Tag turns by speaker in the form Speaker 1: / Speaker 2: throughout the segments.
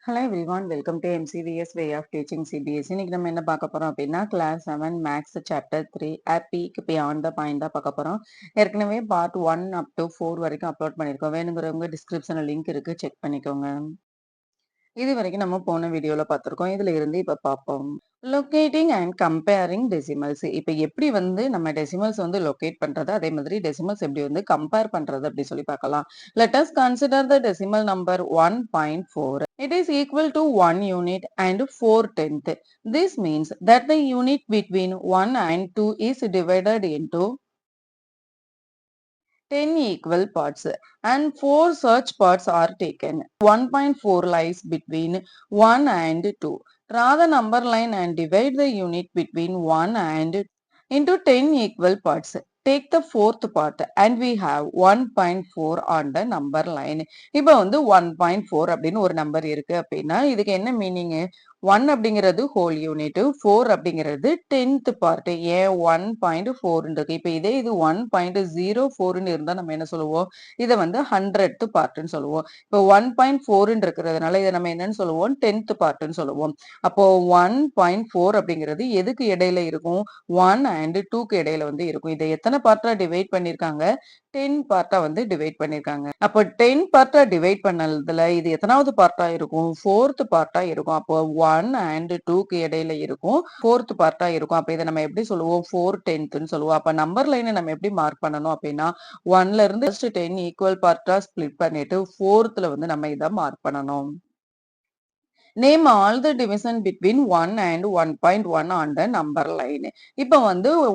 Speaker 1: Hello everyone, welcome to M C V S way of teaching C B S E. இன்னைக்கு நம்ம என்ன பார்க்க போறோம் அப்படின்னா, class 7 maths chapter 3 peek beyond the point தான் பார்க்க போறோம். ஏற்கனவே பார்ட் 1 அப் டு 4 வரைக்கும் அப்லோட் பண்ணியிருக்கோம். வேணுங்கிறவங்க டிஸ்கிரிப்ஷன்ல லிங்க் இருக்கு, செக் பண்ணிக்கோங்க. இது வரைக்கும் நம்ம போன வீடியோல பார்த்திருக்கோம். இதுல இருந்து இப்ப பார்ப்போம். லொகேட்டிங் அண்ட் கம்பேரிங் டெசிமல்ஸ். இப்ப எப்படி நம்ம டெசிமல்ஸ் லொகேட் பண்றது, அதே மாதிரி டெசிமல்ஸ் எப்படி கம்பேர் பண்றது அப்படி சொல்லி பார்க்கலாம். Let us consider the decimal number 1.4. It is equal to 1 unit and 4/10. This means that the unit between 1 and 2 is divided into 10 equal parts and 4 such parts are taken. 1.4 lies between 1 and 2. Draw the number line and divide the unit between 1 and into 10 equal parts. Take the fourth part and we have 1.4 on the number line. இப்போ 1.4 அப்படின்னு ஒரு number இருக்கு அப்படின்னா இதுக்கு என்ன meaning? 1 அப்படிங்கிறது whole unit, 4 அப்படிங்கிறது 10th part. ஏன் 1.4 இருக்கு? இப்ப இதே இது 1.04 இருந்தா நம்ம என்ன சொல்லுவோம்? இதை 100th பார்ட்னு சொல்லுவோம். இப்போ 1.4 இருக்கிறதுனால இதை நம்ம என்னன்னு சொல்லுவோம்? 10th பார்ட்னு சொல்லுவோம். அப்போ 1.4 அப்படிங்கிறது எதுக்கு இடையில இருக்கும்? 1 and 2க்கு இடையில இருக்கும். இதை எத்தனை பார்ட்டா டிவைட் பண்ணிருக்காங்க? 10 பார்ட்டா டிவைட் பண்ணிருக்காங்க. அப்போ 10 பார்ட்டா டிவைட் பண்ணதுல இது எத்தனாவது பார்ட்டா இருக்கும்? 4th பார்ட்டா இருக்கும். அப்போ 1 and 2க்கு இடையில இருக்கும், 4th பார்ட்டா இருக்கும். அப்ப இதை நம்ம எப்படி சொல்லுவோம்? 4/10ன்னு சொல்லுவோம். அப்ப நம்பர் லைனை நம்ம எப்படி மார்க் பண்ணணும் அப்படின்னா, 1ல இருந்து ஃபர்ஸ்ட் 10 ஈக்குவல் பார்ட்டா ஸ்பிளிட் பண்ணிட்டு 4th நம்ம இதை மார்க் பண்ணணும். Name all the division between 1 and 1.1 on the number line. இப்போ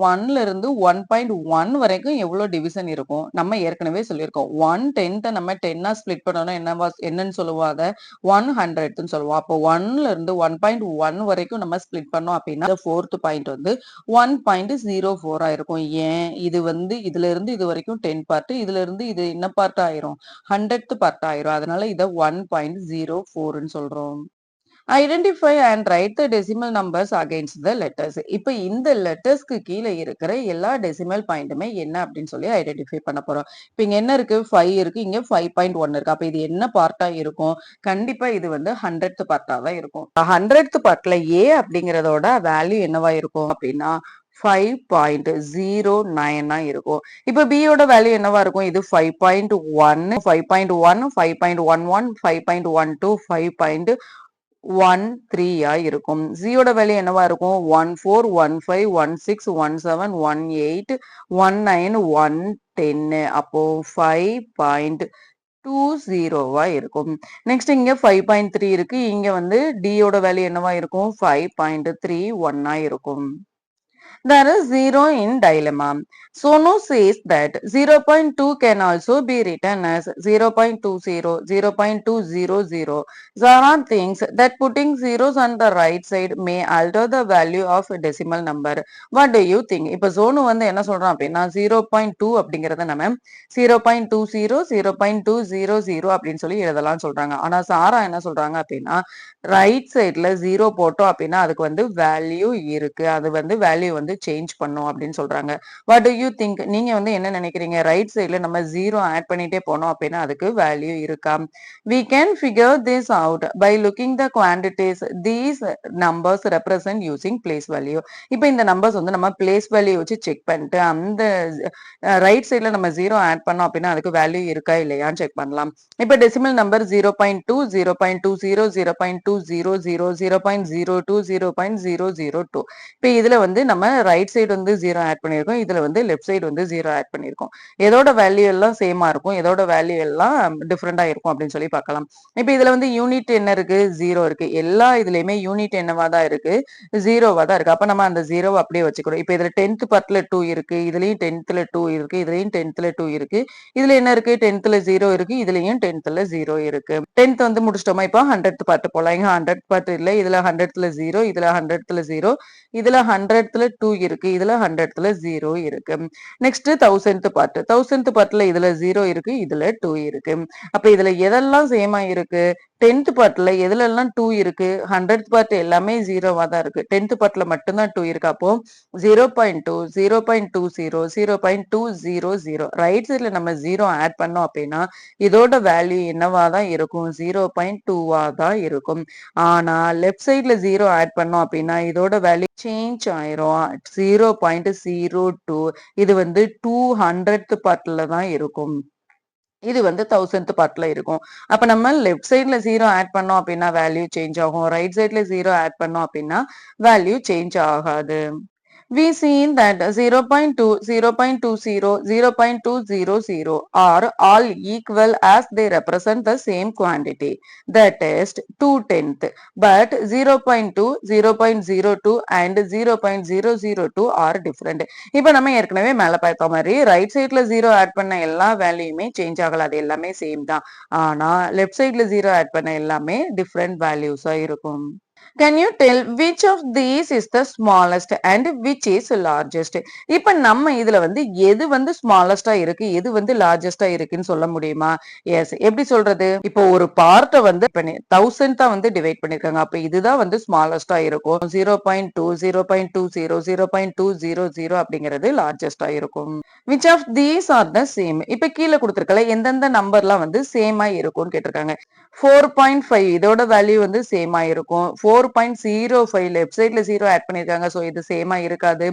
Speaker 1: 1ல இருந்து 1.1 வரைக்கும் எவ்வளவு டிவிஷன் இருக்கும்? நம்ம ஏற்கனவே சொல்லியிருக்கோம். 1/10 நம்ம 10ஆ ஸ்பிளிட் பண்ணோம்னா என்னன்னு சொல்லுவோம்? அதை 100ன்னு சொல்லுவோம். அப்போ 1ல இருந்து 1.1 வரைக்கும் நம்ம ஸ்பிளிட் பண்ணோம் அப்படின்னா fourth பாயிண்ட் 1.04 இருக்கும். ஏன் இது இதுல இருந்து இது வரைக்கும் 10 பார்ட், இதுல இருந்து இது என்ன பார்ட் ஆயிரும்? 100th பார்ட் ஆயிரும். அதனால இதை 1.04ன்னு சொல்றோம். Identify and right the decimal numbers against the letters. இப்ப இந்த லெட்டர்ஸ்க்கு கீழே இருக்கிற எல்லா டெசிமல் பாயிண்ட்டுமே என்ன அப்படின்னு சொல்லி ஐடென்டிஃபை பண்ண போறோம். இப்ப இங்க என்ன இருக்கு? 5 இருக்கு, இங்க 5.1 இருக்கு. அப்ப இது என்ன பார்ட்டா இருக்கும்? கண்டிப்பா இது 100th பார்ட்டா தான் இருக்கும். 100th பார்ட்ல ஏ அப்படிங்கறதோட வேல்யூ என்னவா இருக்கும் அப்படின்னா 5.09 இருக்கும். இப்ப B யோட வேல்யூ என்னவா இருக்கும்? இது 5.1, 5.1, 5.11, 5.12, 5.13 இருக்கும். ஜியோட வேல்யூ என்னவா இருக்கும்? 14, 15, 16, 17, 18, 19, 110. அப்போ 5.20 இருக்கும். நெக்ஸ்ட் இங்க 5.3 இருக்கு. இங்க D யோட வேல்யூ என்னவா இருக்கும்? 5.31 இருக்கும். There is 0 in dilemma. Sonu says that 0.2 can also be written as 0.20, 0.200. Zara thinks that putting zeros on the right side may alter the value of a decimal number. What do you think? இப்ப சோனு என்ன சொல்றான் அப்படின்னா 0.2 அப்படிங்கறத நம்ம 0.20, 0.200 அப்படின்னு சொல்லி எழுதலாம் சொல்றாங்க. ஆனா சாரா என்ன சொல்றாங்க அப்படின்னா ரைட் சைட்ல 0 போட்டோம் அப்படின்னா அதுக்கு வேல்யூ இருக்கு, அது வேல்யூ சேஞ்ச் பண்ணும் அப்படின்னு சொல்றாங்க. What to you think? நீங்க என்ன நினைக்கிறீங்க? ரைட் சைட்ல நம்ம 0 ஆட் பண்ணிட்டே போனோம் அப்படின்னா அதுக்கு வேல்யூ இருக்கா? We can figure this out by looking the quantities these numbers represent using place value. இப்போ இந்த நம்பர்ஸ் நம்ம பிளேஸ் வேல்யூ வச்சு செக் பண்ணிட்டு அந்த ரைட் சைட்ல நம்ம 0 ஆட் பண்ணோம் அப்படின்னா அதுக்கு வேல்யூ இருக்கா இல்லையான்னு செக் பண்ணலாம். இப்போ டெசிமல் நம்பர் 0.2, 0.20, 0.200, 0.02, 0.002. இப்போ இதுல நம்ம ரைட் சைடு 0 ஆட் பண்ணியிருக்கோம், இதுல லெஃப்ட் சைடு 0 ஆட் பண்ணியிருக்கோம். எதோட வேல்யூ எல்லாம் சேமா இருக்கும், எதோட வேல்யூ எல்லாம் டிஃபரெண்டா இருக்கும் அப்படின்னு சொல்லி பார்க்கலாம். இப்போ இதுல யூனிட் என்ன இருக்கு? 0 இருக்கு. எல்லா இதுலயுமே யூனிட் என்னவா தான் இருக்கு? 0வா தான் இருக்கு. அப்ப நம்ம அந்த 0 அப்படியே வச்சுக்கிறோம். இப்போ இதுல 10th பார்ட்ல 2 இருக்கு, இதுலயும் 10thல 2 இருக்கு, இதுலயும் 10thல 2 இருக்கு. இதுல என்ன இருக்கு? 10thல 0 இருக்கு, இதுலயும் 10thல 0 இருக்கு. 10th முடிச்சிட்டோமா? இப்போ 100th பார்ட் போலாம். இங்க 100th பார்ட் இல்ல, இதுல 100thல 0, இதுல 100thல 0, இதுல 100thல 2 இருக்கு, இதுல 100thல 0 இருக்கு. Next 1000th part. 1000th பார்ட்ல இதுல 0 இருக்கு, இதுல 2 இருக்கு. அப்ப இதுல எதெல்லாம் சேமா இருக்கு? 10th பார்ட்ல எதுலெல்லாம் 2 இருக்கு 100th பார்ட் எல்லாமே 0வா தான் இருக்கு. 10th பார்ட்ல மட்டும் தான் 2 இருக்கு. அப்போ 0.2 0.20 0.200 ரைட் சைடுல நம்ம 0 ஆட் பண்ணோம் அப்படின்னா இதோட வேல்யூ என்னவா தான் இருக்கும் 0.2வா தான் இருக்கும். ஆனா லெஃப்ட் சைடுல 0 ஆட் பண்ணோம் அப்படின்னா இதோட வேல்யூ சேஞ்ச் ஆயிரும் 0.02. இது வந்து 200th பார்ட்ல தான் இருக்கும். இது வந்து 1000th பார்ட்ல இருக்கும். அப்ப நம்ம லெஃப்ட் சைடுல 0 ஆட் பண்ணோம் அப்படின்னா வேல்யூ சேஞ்ச் ஆகும். ரைட் சைடுல 0 ஆட் பண்ணோம் அப்படின்னா வேல்யூ சேஞ்ச் ஆகாது. We seen that 0.2, 0.20, 0.200 are all equal as they represent the same quantity, that is 2/10. But 0.2, 0.02 and 0.002 are different. இப்போ நம்ம ஏற்கனவே மேல பார்த்த மாதிரி ரைட் சைடுல 0 ஆட் பண்ண எல்லா வேல்யூமே சேஞ்ச் ஆகல, அது எல்லாமே சேம் தான். ஆனா லெஃப்ட் சைடுல 0 ஆட் பண்ண எல்லாமே டிஃபரெண்ட் வேல்யூஸா இருக்கும். Can you tell which of these is the smallest and which is largest? இப்ப நம்ம இதுல வந்து எது வந்து ஸ்மாலஸ்டா இருக்கு எது வந்து லார்ஜஸ்டா இருக்குன்னு சொல்ல முடியுமா? எஸ், எப்படி சொல்றது? இப்போ ஒரு பார்ட்டை வந்து 1000 தான் வந்து டிவைட் பண்ணிருக்காங்க. அப்ப இதுதான் வந்து ஸ்மாலஸ்டா இருக்கும். 0.2 0.20 0.200 அப்படிங்கிறது லார்ஜஸ்டா இருக்கும். Which of these are the same? இப்ப கீழே கொடுத்திருக்கல எந்தெந்த நம்பர்லாம் வந்து சேமா இருக்கும்னு கேட்டிருக்காங்க. 4.5 இதோட வேல்யூ வந்து சேமா இருக்கும். 4.05 லெஃப்ட் சைடுல 0 ஆட் பண்ணிருக்காங்க. சோ இது சேமா இருக்காது.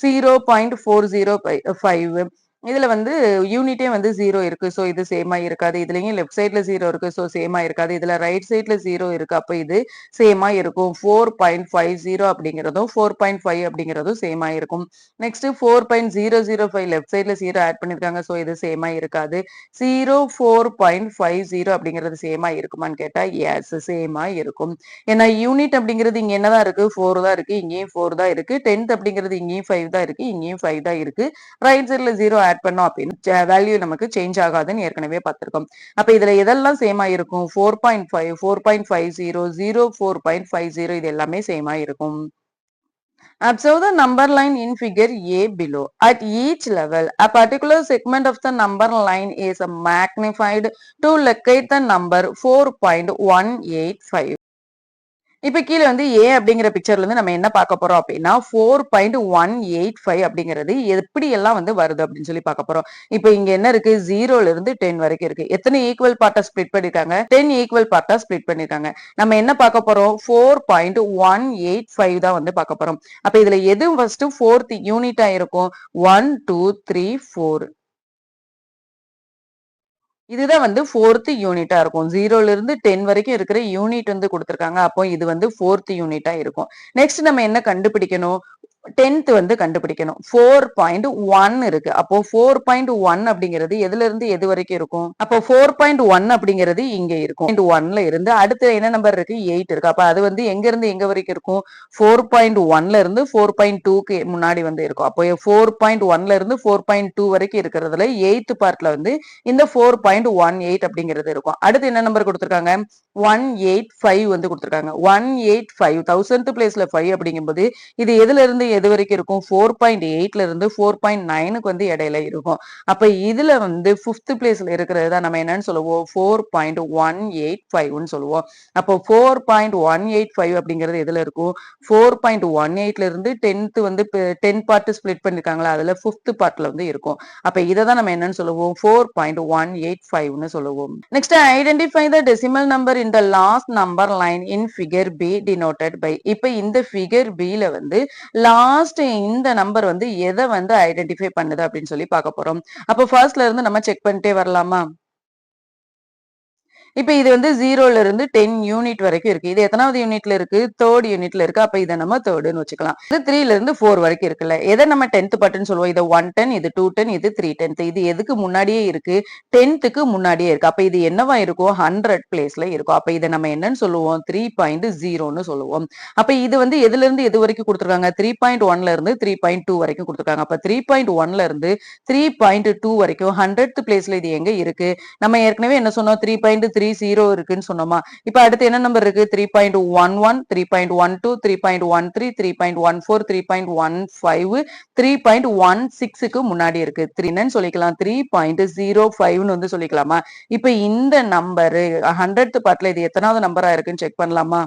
Speaker 1: 0.405 இதுல வந்து யூனிட்டே வந்து 0 இருக்கு. சோ இது சேமா இருக்காது. இதுலயும் லெஃப்ட் சைடுல 0 இருக்கு. சோ சேமா இருக்காது. இதுல ரைட் சைடுல 0 இருக்கு. அப்ப இது சேமா இருக்கும். 4.50 அப்படிங்கிறதும் 4.5 அப்படிங்கிறதும் சேமா இருக்கும். நெக்ஸ்ட் 4.005 லெஃப்ட் சைடுல 0 ஆட் பண்ணிருக்காங்க. சோ இது சேமா இருக்காது. 4.50 அப்படிங்கிறது சேமா இருக்குமான்னு கேட்டா எஸ் சேமா இருக்கும். ஏன்னா யூனிட் அப்படிங்கிறது இங்க என்னதான் இருக்கு 4 தான் இருக்கு, இங்கேயும் 4 தான் இருக்கு. 10th அப்படிங்கிறது இங்கேயும் 5 தான் இருக்கு, இங்கேயும் 5 தான் இருக்கு. ரைட் சைடுல 0 ஆட் பண்ணோம் அப்படின்னு வேல்யூ நமக்கு சேஞ்ச் ஆகாதுன்னு ஏற்கனவே பார்த்திருக்கோம். அப்ப இதுல எதெல்லாம் சேமா இருக்கும் 4.5 4.50 4.50 இது எல்லாமே சேமா இருக்கும். Observe the number line in figure A below. At each level, a particular segment of the number line is magnified to locate the number 4.185. இப்ப கீழ வந்து A அப்படிங்கிற பிக்சர்ல இருந்து நம்ம என்ன பார்க்க போறோம் அப்படின்னா 4.185 அப்படிங்கிறது எப்படி எல்லாம் வந்து வருது அப்படின்னு சொல்லி பார்க்க போறோம். இப்ப இங்க என்ன இருக்கு 0ல இருந்து 10 வரைக்கும் இருக்கு. எத்தனை ஈக்குவல் பார்ட்டா ஸ்ப்ளிட் பண்ணிருக்காங்க 10 ஈக்குவல் பார்ட்டா ஸ்ப்ளிட் பண்ணிருக்காங்க. நம்ம என்ன பார்க்க போறோம் 4.185 தான் வந்து பார்க்க போறோம். அப்ப இதுல எது ஃபர்ஸ்ட் 4th யூனிட்டா இருக்கும் 1 2 3 4. இதுதான் வந்து 4th யூனிட்டா இருக்கும். 0ல இருந்து 10 வரைக்கும் இருக்கிற யூனிட் வந்து கொடுத்திருக்காங்க. அப்போ இது வந்து 4th யூனிட்டா இருக்கும். நெக்ஸ்ட் நம்ம என்ன கண்டுபிடிக்கணும் 10th வந்து கண்டுபிடிக்கணும். 4.1 இருக்கு. அப்போ 4.1 அப்படிங்கிறது எதுல இருந்து எது வரைக்கும் இருக்கும்? அப்போ 4.1 அப்படிங்கிறது இங்க இருக்கும். 1ல இருந்து அடுத்து என்ன நம்பர் இருக்கு 8 இருக்கு. அப்ப அது வந்து எங்க இருந்து எங்க வரைக்கும் இருக்கும் 4.1ல இருந்து 4.2க்கு முன்னாடி வந்து இருக்கும். அப்போ 4.1ல இருந்து 4.2 வரைக்கும் இருக்கிறதுல 8th பார்ட்ல வந்து இந்த 4.18 அப்படிங்கிறது இருக்கும். அடுத்து என்ன நம்பர் கொடுத்திருக்காங்க 185 வந்து கொடுத்திருக்காங்க. 185 1000th பிளேஸ்ல 5 அப்படிங்கும்போது இது எதுல இருந்து எது வரைக்கும் இருக்கும் 4.8ல இருந்து 4.9க்கு வந்து இடையில இருக்கும். அப்ப இதுல வந்து 5th பிளேஸ்ல இருக்கிறது தான் நம்ம என்னன்னு சொல்லுவோம் 4.185ன்னு சொல்லுவோம். அப்போ 4.185 அப்படிங்கிறது எதுல இருக்கும் 4.18ல இருந்து 10th வந்து 10 பார்ட் ஸ்ப்ளிட் பண்ணிருக்காங்களா அதுல 5th பார்ட்ல வந்து இருக்கும். அப்ப இதை தான் நம்ம என்னன்னு சொல்லுவோம் 4.185ன்னு சொல்லுவோம். Next identify the decimal number in the last number line in figure B denoted by. இப்ப இந்த ஃபிகர் பில வந்து லாஸ்ட் இந்த நம்பர் வந்து எதை வந்து ஐடென்டிஃபை பண்ணுது அப்படின்னு சொல்லி பார்க்க போறோம். அப்போ ஃபர்ஸ்ட்ல இருந்து நம்ம செக் பண்ணிட்டே வரலாமா? இப்ப இது வந்து 0ல இருந்து 10 யூனிட் வரைக்கும் இருக்கு. இது எத்தனாவது யூனிட்ல இருக்கு 3rd யூனிட்ல இருக்கு. அப்ப இதை நம்ம 3ர்டுன்னு வச்சுக்கலாம். இது 3ல இருந்து 4 வரைக்கும் இருக்குல்ல எதை நம்ம 10th பார்ட்னு சொல்லுவோம். இது 110 இது 210 இது 310. இது எதுக்கு முன்னாடியே இருக்கு 10th முன்னாடியே இருக்கு. அப்ப இது என்னவா இருக்கும் 100 பிளேஸ்ல இருக்கும். அப்ப இதை நம்ம என்னன்னு சொல்லுவோம் 3.0ன்னு சொல்லுவோம். அப்ப இது வந்து எதுல இருந்து எது வரைக்கும் கொடுத்திருக்காங்க 3.1ல இருந்து 3.2 வரைக்கும் கொடுத்திருக்காங்க. அப்ப 3.1ல இருந்து 3.2 வரைக்கும் 100th பிளேஸ்ல இது எங்க இருக்கு நம்ம ஏற்கனவே என்ன சொன்னோம் 3.3 3.30 இருக்குன்னு சொன்னோமா? இப்ப அடுத்து என்ன நம்பர் இருக்கு? 3.11, 3.12, 3.13, 3.14, 3.15, 3.16க்கு முன்னாடி இருக்கு. 3ன்னு சொல்லிக்கலாம். 3.05ன்னு வந்து சொல்லிக்கலாமா? இப்ப இந்த நம்பரு 100th பார்ட்ல இது எத்தனாவது நம்பரா இருக்குன்னு செக் பண்ணலாமா?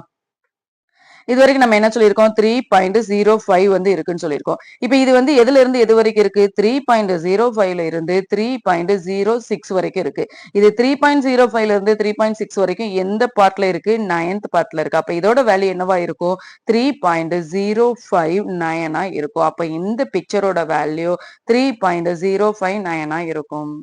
Speaker 1: இது வரைக்கும் நம்ம என்ன சொல்லியிருக்கோம்? 3.05 வந்து இருக்குன்னு சொல்லியிருக்கோம். இப்ப இது வந்து எதுல இருந்து எது வரைக்கும் இருக்கு? 3.05ல இருந்து 3.06 வரைக்கும் இருக்கு. இது 3.05ல இருந்து 3.6 வரைக்கும் எந்த பார்ட்ல இருக்கு? 9th பார்ட்ல இருக்கு. அப்ப இதோட வேல்யூ என்னவா இருக்கும்? 3.059 இருக்கும். அப்ப இந்த பிக்சரோட வேல்யூ 3.059 இருக்கும்.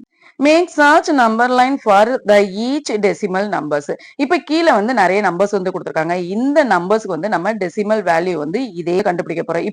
Speaker 1: மேக் சர்ச் number line for the each decimal numbers. இப்ப கீழே வந்து நிறைய நம்பர்ஸ் வந்து கொடுத்துருக்காங்க. இந்த நம்பர்ஸ்க்கு வந்து நம்ம டெசிமல் வேல்யூ வந்து இதே கண்டுபிடிக்க போறோம்.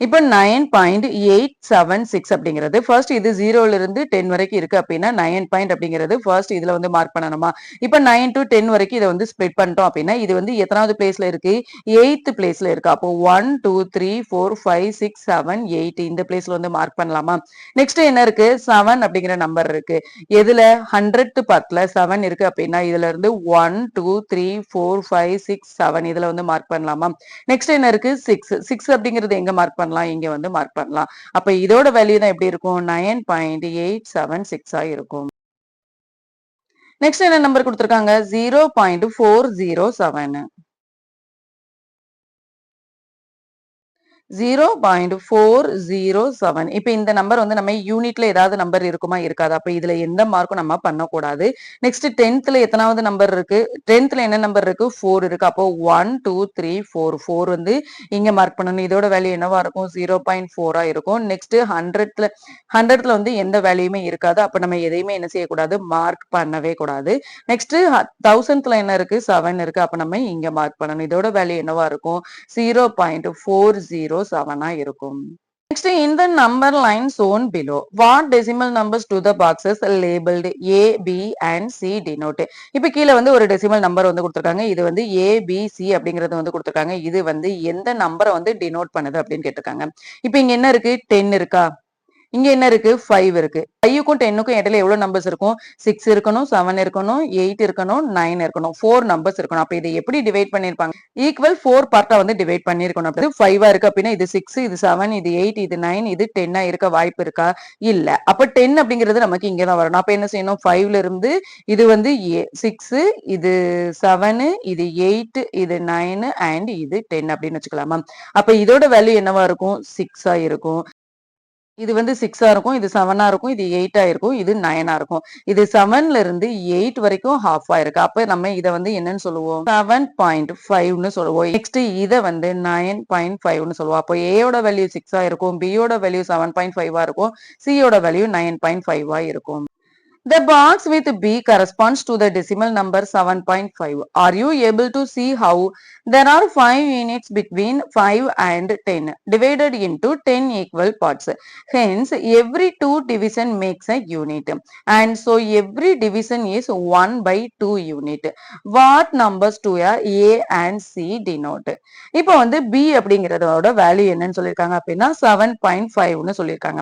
Speaker 1: இப்ப 9.876 அப்படிங்கிறது ஃபர்ஸ்ட் இது 0ல இருந்து 10 வரைக்கும் இருக்கு அப்படின்னா 9 பாயிண்ட் அப்படிங்கிறது ஃபர்ஸ்ட் இதுல வந்து மார்க் பண்ணணுமா? இப்ப 9 to 10 வரைக்கும் இதை வந்து ஸ்ப்ளிட் பண்ணிட்டோம் அப்படின்னா இது வந்து எத்தனாவது பிளேஸ்ல இருக்கு? 8th பிளேஸ்ல இருக்கு. அப்போ 1 2 3 4 5 6 7 8 இந்த பிளேஸ்ல வந்து மார்க் பண்ணலாமா? நெக்ஸ்ட் என்ன இருக்கு? 7 அப்படிங்கிற நம்பர் இருக்கு. எதுல? 100th பார்ட்ல 7 இருக்கு அப்படின்னா இதுல இருந்து 1 2 3 4 5 6 7 இதுல வந்து மார்க் பண்ணலாமா? நெக்ஸ்ட் என்ன இருக்கு? 6 6 அப்படிங்கிறது எங்க மார்க் பண்ணலாம்? இங்க வந்து மார்க் பண்ணலாம். அப்ப இதோட வேல்யூ தான் எப்படி இருக்கும்? 9.876 இருக்கும். நெக்ஸ்ட் என்ன நம்பர் கொடுத்திருக்காங்க? 0.407. 0.407. இப்ப இந்த நம்பர் வந்து நம்ம யூனிட்ல ஏதாவது நம்பர் இருக்குமா? இருக்காது. அப்ப இதுல எந்த மார்க்கும் நம்ம பண்ணக்கூடாது. நெக்ஸ்ட் 10th எத்தனாவது நம்பர் இருக்கு? 10th என்ன நம்பர் இருக்கு? 4 இருக்கு. அப்போ 1 2 3 4 4 வந்து இங்க மார்க் பண்ணணும். இதோட வேல்யூ என்னவா இருக்கும்? 0.4 இருக்கும். நெக்ஸ்ட் 100th வந்து எந்த வேல்யூமே இருக்காது. அப்ப நம்ம எதையுமே என்ன செய்யக்கூடாது? மார்க் பண்ணவே கூடாது. நெக்ஸ்ட் 1000th என்ன இருக்கு? 7 இருக்கு. அப்ப நம்ம இங்க மார்க் பண்ணணும். இதோட வேல்யூ என்னவா இருக்கும்? 0.407 இருக்கும். Next, in the number line shown below, what decimal numbers do the boxes labeled A, B and C denote? இப்ப கீழ வந்து ஒரு டெசிமல் நம்பர் வந்து கொடுத்திருக்காங்க. இது வந்து A, B, C அப்படிங்கறது வந்து கொடுத்திருக்காங்க. இது வந்து எந்த நம்பரை வந்து டினோட் பண்ணுது அப்படின்னு கேட்டிருக்காங்க. இப்ப இங்க என்ன இருக்கு? 10 இருக்கா? இங்க என்ன இருக்கு? 5 இருக்கு. 5க்கும் 10க்கும் இடையில எவ்வளவு நம்பர்ஸ் இருக்கும்? 6 இருக்கணும், 7 இருக்கணும், 8 இருக்கணும், 9 இருக்கணும். 4 நம்பர்ஸ் இருக்கணும். அப்ப இதை எப்படி டிவைட் பண்ணிருப்பாங்க? ஈக்குவல் 4 பார்ட்டா வந்து டிவைட் பண்ணிருக்கணும். அப்படி 5 இருக்கு அப்படின்னா இது 6, இது 7, இது 8, இது 9, இது 10 இருக்க வாய்ப்பு இருக்கா? இல்ல. அப்ப 10 அப்படிங்கிறது நமக்கு இங்க தான் வரணும். அப்ப என்ன செய்யணும்? 5ல இருந்து இது வந்து 6, இது 7, இது 8, இது 9 அண்ட் இது 10 அப்படின்னு வச்சுக்கலாமா? அப்ப இதோட வேல்யூ என்னவா இருக்கும்? 6 இருக்கும். இது வந்து 6 இருக்கும், இது 7 இருக்கும், இது 8 இருக்கும், இது 9 இருக்கும். இது 7ல இருந்து 8 வரைக்கும் ஹாஃப் இருக்கு. அப்ப நம்ம இத வந்து என்னன்னு சொல்லுவோம்? 7.5ன்னு சொல்லுவோம். நெக்ஸ்ட் இத வந்து 9.5ன்னு சொல்லுவோம். அப்போ A யோட வேல்யூ 6 இருக்கும், B யோட வேல்யூ 7.5 இருக்கும், C யோட வேல்யூ 9.5 இருக்கும். The box with B corresponds to the decimal number 7.5. Are you able to see how there are 5 units between 5 and 10 divided into 10 equal parts? Hence, every 2 division makes a unit. And so, every division is 1 by 2 unit. What numbers do A and C denote? இப்போ வந்து B அப்படிங்கிறதோட value என்னன்னு சொல்லியிருக்காங்க அப்படின்னா 7.5ன்னு சொல்லியிருக்காங்க.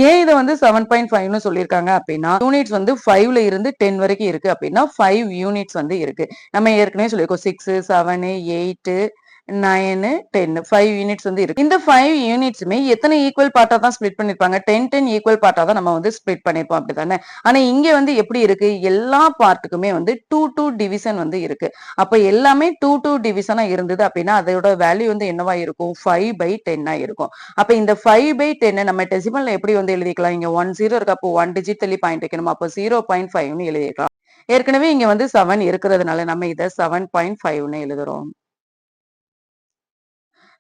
Speaker 1: ஏன் இதை வந்து 7.5ன்னு சொல்லியிருக்காங்க அப்படின்னா யூனிட்ஸ் வந்து 5ல இருந்து 10 வரைக்கும் இருக்கு அப்படின்னா 5 யூனிட்ஸ் வந்து இருக்கு. நம்ம ஏற்கனவே சொல்லியிருக்கோம் 6, 7, 8, 9, 10 5 யூனிட்ஸ் வந்து இருக்கு. இந்த 5 யூனிட்ஸுமே எத்தனை ஈக்குவல் பார்ட்டா தான் ஸ்ப்ளிட் பண்ணிருப்பாங்க? 10 ஈக்குவல் பார்ட்டா தான் நம்ம வந்து ஸ்ப்ளிட் பண்ணிருப்போம் அப்படிதானே? ஆனா இங்க வந்து எப்படி இருக்கு? எல்லா பார்ட்டுக்குமே வந்து 2 டிவிஷன் வந்து இருக்கு. அப்ப எல்லாமே 2 டிவிஷனா இருந்தது அப்படின்னா அதோட வேல்யூ வந்து என்னவா இருக்கும்? 5/10 இருக்கும். அப்ப இந்த 5/10 நம்ம டெசிமல்ல எப்படி வந்து எழுதிக்கலாம்? இங்க 10 இருக்கு. அப்போ 1 டிஜிட் தள்ளி பாயிண்ட் வைக்கணும். அப்போ 0.5ன்னு எழுதிக்கலாம். ஏற்கனவே இங்க வந்து 7 இருக்கிறதுனால நம்ம இதை 7.5ன்னு எழுதுறோம்.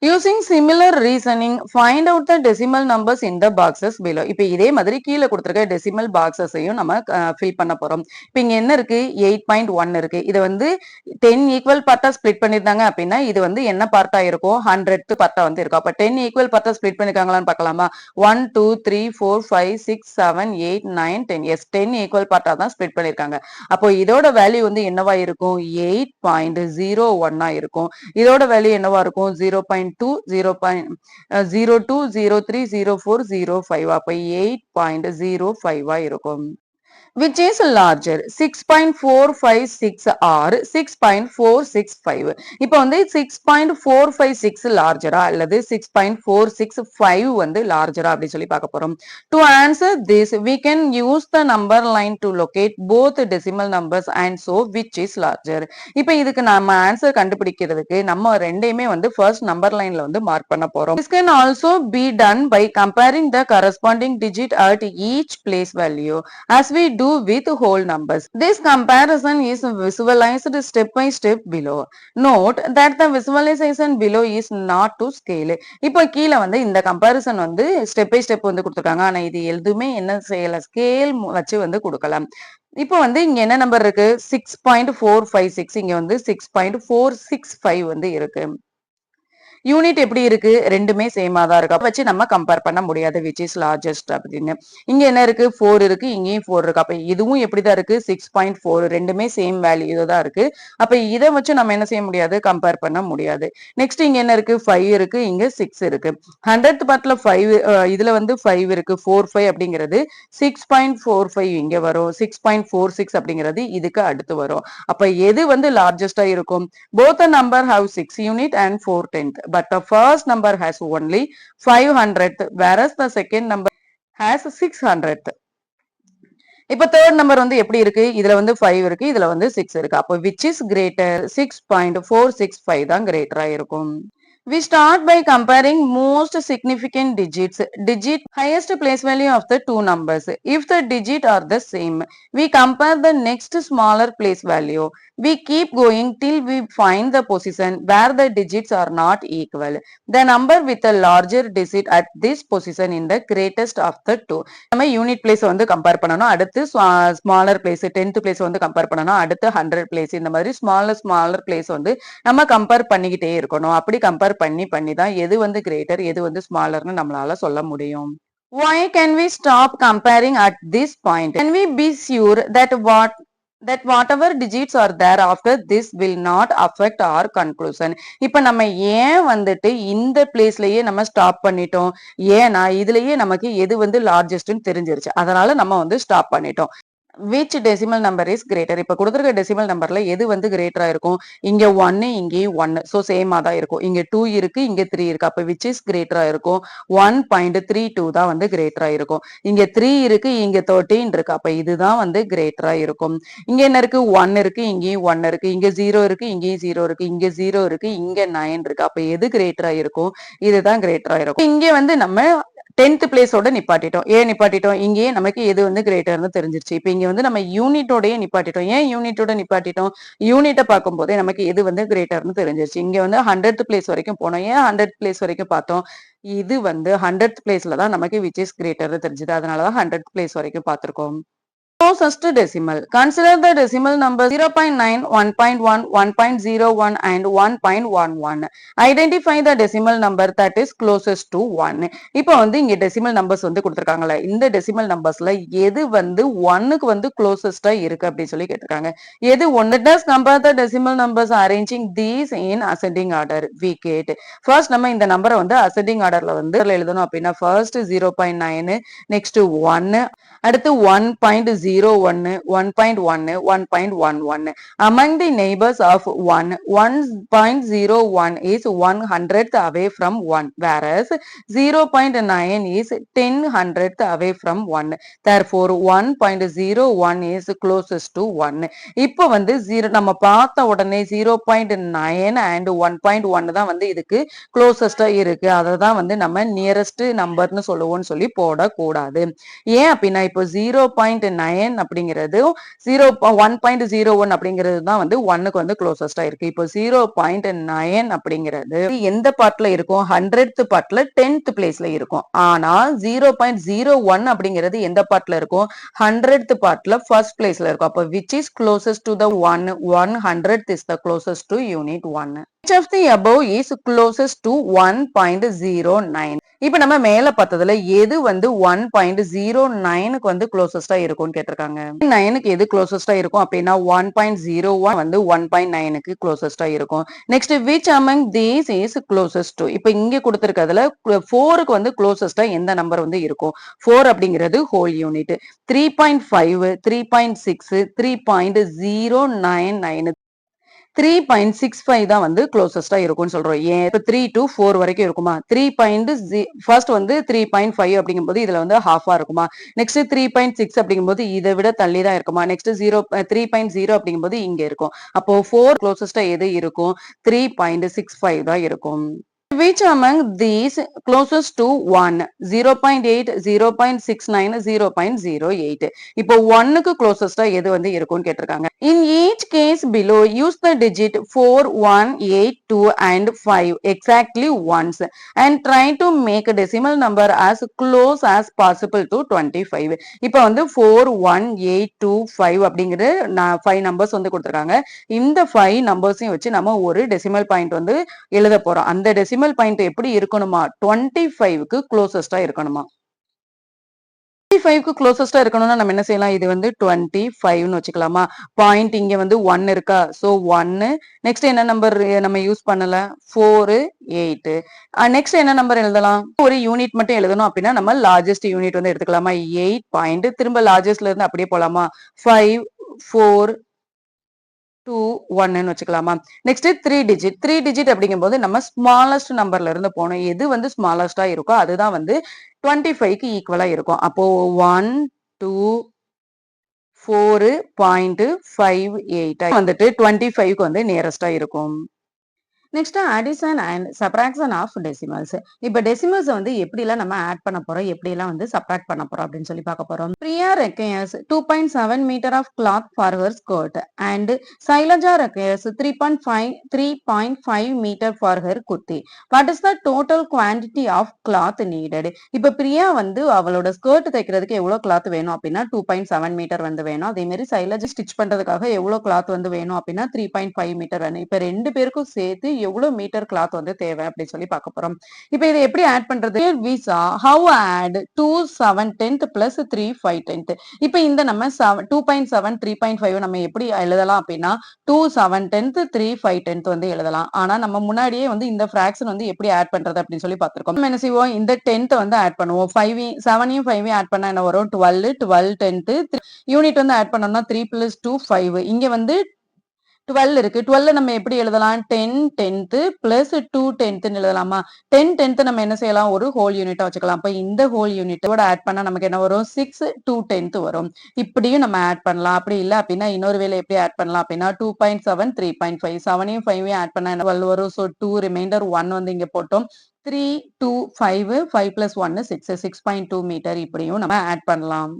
Speaker 1: Using similar reasoning, find out the decimal numbers in the boxes below. இப்ப இதே மாதிரி கீழே கொடுத்திருக்க டெசிமல் பாக்ஸஸையும் நம்ம ஃபில் பண்ண போறோம். இப்ப இங்க என்ன இருக்கு? 8.1 இருக்கு. இது வந்து 10 ஈக்குவல் பார்ட்டா ஸ்ப்ளிட் பண்ணிருந்தாங்க அப்படின்னா இது வந்து என்ன பார்ட்டா இருக்கும்? 100th பார்ட்டா வந்து இருக்கும். அப்ப 10 ஈக்குவல் பார்ட்டா ஸ்ப்ளிட் பண்ணிருக்காங்களான்னு பார்க்கலாமா? 1 2 3 4 5 6 7 8 9 10. எஸ் 10 ஈக்குவல் பார்ட்டா தான் ஸ்ப்ளிட் பண்ணிருக்காங்க. அப்போ இதோட வேல்யூ வந்து என்னவா இருக்கும்? 8.01 இருக்கும். இதோட வேல்யூ என்னவா இருக்கும்? 0.2 0.02 03 04 05. அப்ப 8.05 இருக்கும். which is larger 6.456 or 6.465. இப்போ வந்து 6.456 larger அல்லது 6.465 வந்து larger அப்படி சொல்லி பார்க்க போறோம். To answer this, we can use the number line to locate both decimal numbers and so which is larger. இப்போ இதுக்கு நம்ம ஆன்சர் கண்டுபிடிக்கிறதுக்கு நம்ம ரெண்டையுமே வந்து ஃபர்ஸ்ட் நம்பர் லைன்ல வந்து மார்க் பண்ண போறோம். This can also be done by comparing the corresponding digit at each place value as we do with whole numbers. This comparison is visualized step by step below. Note that the visualization below is not to scale. இப்போ கீழே வந்து இந்த comparison வந்து step by step வந்து கொடுத்துருக்காங்க. ஆனா இது எதுவுமே என்ன செய்யல, ஸ்கேல் வச்சு வந்து கொடுக்கலாம். இப்போ வந்து இங்க என்ன நம்பர் இருக்கு, 6.456, இங்க வந்து 6.465 வந்து இருக்கு. யூனிட் எப்படி இருக்கு, ரெண்டுமே சேமா தான் இருக்கு. வச்சு நம்ம கம்பேர் பண்ண முடியாது which is largest அப்படின்னு. இங்க என்ன இருக்கு, 4 இருக்கு, இங்கேயும் 4 இருக்கு. அப்ப இதுவும் எப்படிதான் இருக்கு, 6.4, ரெண்டுமே சேம் வேல்யூ தான் இருக்கு. அப்ப இதை வச்சு நம்ம என்ன செய்ய முடியாது, கம்பேர் பண்ண முடியாது. நெக்ஸ்ட் இங்க என்ன இருக்கு, 5 இருக்கு, இங்க 6 இருக்கு. 100th பார்ட்ல 5, இதுல வந்து 5 இருக்கு, 45 அப்படிங்கிறது 6.45 இங்க வரும், 6.46 அப்படிங்கிறது இதுக்கு அடுத்து வரும். அப்ப எது வந்து லார்ஜஸ்டா இருக்கும், both the number have 6 unit and 4/10, but the first number has only 500th whereas the second number has 600th. இப்ப தேர்ட் நம்பர் வந்து எப்படி இருக்கு, இதுல வந்து 5 இருக்கு, இதுல வந்து 6 இருக்கு. அப்போ which is greater, 6.465 தான் கிரேட்டரா இருக்கும். We start by comparing most significant digits, highest place value of the two numbers. If the digit are the same, we compare the next smaller place value. We keep going till we find the position where the digits are not equal. The number with the larger digit at this position in the greatest of the two. நம்ம unit place வந்து compare பண்ணணும், அடுத்து smaller place 10th place வந்து compare பண்ணணும், அடுத்து 100 place, இந்த மாதிரி smaller place வந்து நம்ம கம்பேர் பண்ணிக்கிட்டே இருக்கணும். அப்படி கம்பேர் பண்ணி தான் எது வந்து கிரேட்டர் எது வந்து ஸ்மாலர்னு நம்மளால சொல்ல முடியும். Why can we stop comparing at this point? Can we be sure that whatever digits are there after this will not affect our conclusion? இப்ப நம்ம ஏன் வந்துட்டு இந்த பிளேஸ்லயே நம்ம ஸ்டாப் பண்ணிட்டோம், ஏன்னா இதுலயே நமக்கு எது வந்து லார்ஜஸ்ட்னு தெரிஞ்சிருச்சு, அதனால நம்ம வந்து ஸ்டாப் பண்ணிட்டோம். which decimal number is greater? இப்ப கொடுத்திருக்க டெசிமல் நம்பர்ல எது வந்து கிரேட்டரா இருக்கும், இங்க 1, இங்கேயும் 1, சோ சேமா தான் இருக்கும். இங்க 2 இருக்கு, இங்க 3 இருக்கு. அப்ப which is கிரேட்டரா இருக்கும், 1.32 தான் வந்து கிரேட்டரா இருக்கும். இங்க 3 இருக்கு, இங்க 13 இருக்கு. அப்ப இதுதான் வந்து கிரேட்டரா இருக்கும். இங்க என்ன இருக்கு, 1 இருக்கு, இங்கேயும் 1 இருக்கு, இங்க 0 இருக்கு, இங்கேயும் 0 இருக்கு, இங்க 0 இருக்கு, இங்க 9 இருக்கு. அப்ப எது கிரேட்டரா இருக்கும், இதுதான் கிரேட்டரா இருக்கும். இங்க வந்து நம்ம 10th பிளேஸோட நிப்பாட்டிட்டோம். ஏன் நிப்பாட்டிட்டோம், இங்கேயே நமக்கு எது வந்து கிரேட்டர்னு தெரிஞ்சிருச்சு. இப்ப இங்க வந்து நம்ம யூனிட்டோடய நிப்பாட்டிட்டோம். ஏன் யூனிட்டோட நிப்பாட்டிட்டோம், யூனிட்டை பார்க்கும் போதே நமக்கு எது வந்து கிரேட்டர்னு தெரிஞ்சிருச்சு. இங்க வந்து 100th பிளேஸ் வரைக்கும் போனோம். ஏன் 100th பிளேஸ் வரைக்கும் பார்த்தோம், இது வந்து 100th பிளேஸ்ல தான் நமக்கு which is greater தெரிஞ்சது, அதனாலதான் 100th பிளேஸ் வரைக்கும் பார்த்திருக்கோம். Closest decimal. Consider the decimal numbers 0.9, 1.1, 1.01 and 1.11. Identify the decimal number that is closest to 1. இப்போ வந்து இங்க decimal numbers வந்து கொடுத்திருக்காங்கல்ல, இந்த decimal numbersல எது வந்து 1க்கு வந்து closest-ஆ இருக்கு அப்படி சொல்லி கேட்டிருக்காங்க. எது 1? Let us compare the decimal numbers arranging these in ascending order. We get first நம்ம இந்த நம்பரை வந்து ascending orderல வந்து எழுதணும். அப்படின்னா first 0.9, next 1, அடுத்து 1.01, 1.1, 1.11. Among the neighbors of 1, 1.01 is 100th away from 1, whereas 0.9 is 10/100th away from 1. Therefore 1.01 is closest to 1. இப்போ வந்து 0 நம்ம பார்த்த உடனே 0.9 and 1.1 தான் வந்து இதுக்கு closest-ஆ இருக்கு. அதை தான் வந்து நம்ம நியரஸ்ட் நம்பர்னு சொல்லுவோம்னு சொல்லி போடக்கூடாது. ஏன் அப்படின்னா இப்போ 0.9 அப்படிங்கிறது 1.01 அப்படிங்கிறது தான் வந்து 1க்கு வந்து க்ளோசஸ்டா இருக்கு. இப்போ 0.9 அப்படிங்கிறது எந்த பார்ட்ல இருக்கும், 100th பார்ட்ல 10th பிளேஸ்ல இருக்கும். ஆனா 0.01 அப்படிங்கிறது எந்த பார்ட்ல இருக்கும், 100th பார்ட்ல ஃபர்ஸ்ட் பிளேஸ்ல இருக்கும். அப்போ which is closest to the 1, 100th is the closest to unit 1. Which of the above is closest to 1.09? இப்ப நம்ம மேல பார்த்ததுல எது வந்து 1.09க்கு வந்து க்ளோசஸ்டா இருக்கும்னு கேட்டிருக்காங்க. 9க்கு எது க்ளோசஸ்டா இருக்கும் அப்படின்னா 1.01 வந்து 1.9க்கு க்ளோசஸ்டா இருக்கும். Next which among these is closest to? இப்ப இங்க கொடுத்திருக்கிறதுல 4க்கு வந்து க்ளோசஸ்டா எந்த நம்பர் வந்து இருக்கும்? 4 அப்படிங்கிறது ஹோல் யூனிட். 3.5, 3.6, 3.099, 3.65 தான் வந்து க்ளோசஸ்டா இருக்கும்னு சொல்றோம். ஏன் இப்ப 3 to 4 வரைக்கும் இருக்குமா? 3. ஃபர்ஸ்ட் வந்து 3.5 அப்படிங்கும்போது இதுல வந்து ஹாஃபா இருக்குமா? நெக்ஸ்ட் 3.6 அப்படிங்கும்போது இதை விட தள்ளி தான் இருக்குமா? நெக்ஸ்ட் 3.0 அப்படிங்கும்போது இங்க இருக்கும். அப்போ 4 க்ளோசஸ்டா எது இருக்கும்? 3.65 தான் இருக்கும். Which among these closest to 1? 0.8, 0.69, 0.08. இப்போ 1க்கு closest எது வந்து இருக்கும்னு கேட்டிருக்காங்க. In each case below, use the digit 4, 1, 8, 2 and 5 exactly once and try to make a decimal number as close as possible to 25. இப்போ வந்து 4, 1, 8, 2, 5 அப்படிங்கிற 5 நம்பர்ஸ் வந்து கொடுத்திருக்காங்க. இந்த 5 நம்பர்ஸையும் வச்சு நம்ம ஒரு டெசிமல் பாயிண்ட் வந்து எழுத போறோம். அந்த டெசிமல் பாயிண்ட் எப்படி இருக்கணுமா? 25க்கு க்ளோசஸ்டா இருக்கணுமா? 25க்கு க்ளோசஸ்டா இருக்கணும்னா நம்ம என்ன செய்யலாம்? இது வந்து 25ன்னு வச்சுக்கலாமா? பாயிண்ட் இங்க வந்து 1 இருக்கா? சோ 1. நெக்ஸ்ட் என்ன நம்பர் நம்ம யூஸ் பண்ணல? 4, 8. நெக்ஸ்ட் என்ன நம்பர் எழுதலாம்? ஒரு யூனிட் மட்டும் எழுதணும் அப்படின்னா நம்ம லார்ஜஸ்ட் யூனிட் வந்து எடுத்துக்கலாமா? 8 பாயிண்ட். திரும்ப லார்ஜஸ்ட்ல இருந்து அப்படியே போலாமா? 5, 4, 2, 1ன்னு வச்சுக்கலாமா? Next 3 digit. 3 டிஜிட் அப்படிங்கும்போது நம்ம ஸ்மாலஸ்ட் நம்பர்ல இருந்து போனோம். எது வந்து ஸ்மாலஸ்டா இருக்கோ அதுதான் வந்து 25க்கு ஈக்குவலா இருக்கும். அப்போ 1, 2, 4.58 வந்துட்டு 25க்கு வந்து நியரஸ்டா இருக்கும். Next addition and subtraction of decimals. இப்ப டெசிமல்ஸ் வந்து எப்படிலாம் நம்ம ஆட் பண்ண போறோம், எப்படிலாம் வந்து சப்ராக்ட் பண்ண போறோம் அப்படின்னு சொல்லி பார்க்க போறோம். Priya requires 2.7 meter of cloth for her skirt and Sailaja requires 3.5 meter for her kurti. What is the total quantity of cloth needed? இப்ப பிரியா வந்து அவளோட ஸ்கர்ட் தைக்கிறதுக்கு எவ்வளவு கிளாத் வேணும் அப்படின்னா 2.7 மீட்டர் வந்து வேணும். அதே மாதிரி சைலஜா ஸ்டிச் பண்றதுக்காக எவ்வளவு கிளாத் வந்து வேணும் அப்படின்னா 3.5 மீட்டர் வேணும். இப்ப ரெண்டு பேருக்கும் சேர்த்து எவ்வளவு மீட்டர் கிளாத் வந்து தேவை அப்படின்னு சொல்லி பார்க்க போறோம். இப்ப இதை எப்படி ஆட் பண்றது? we saw how add 2 7/10 plus 3 5/10. இப்ப இந்த நம்ம 2.7 3.5 நம்ம எப்படி எழுதலாம் அப்படின்னா 2 7/10 3 5/10 வந்து எழுதலாம். ஆனா நம்ம முன்னாடியே வந்து இந்த ஃபிராக்ஷன் வந்து எப்படி ஆட் பண்றது அப்படின்னு சொல்லி பார்த்திருக்கோம். நம்ம என்ன செய்வோம்? இந்த 10th வந்து ஆட் பண்ணுவோம். 7யும் 5யும் ஆட் பண்ணா என்ன வரும்? 12, 12 10th யூனிட் வந்து ஆட் பண்ணோம்னா 3 plus 2 5. இங்க வந்து 12 இருக்கு. 12 நம்ம எப்படி எழுதலாம்? 10 10th plus 2 10th எழுதலாமா? 10 10th நம்ம என்ன செய்யலாம்? ஒரு ஹோல் யூனிட்டா வச்சுக்கலாம். அப்ப இந்த ஹோல் யூனிட்டோட ஆட் பண்ணா நமக்கு என்ன வரும்? 6 2 10th வரும். இப்படியும் நம்ம ஆட் பண்ணலாம். அப்படி இல்ல அப்படின்னா இன்னொரு வேளை எப்படி ஆட் பண்ணலாம் அப்படின்னா 2.7 3.5 7யும் 5யும் ஆட் பண்ணா என்ன 12 வரும்? சோ 2 ரிமைண்டர் 1 வந்து இங்க போட்டோம். 3 2 5 5 plus 1 6 6.2 மீட்டர் இப்படியும் நம்ம ஆட் பண்ணலாம்.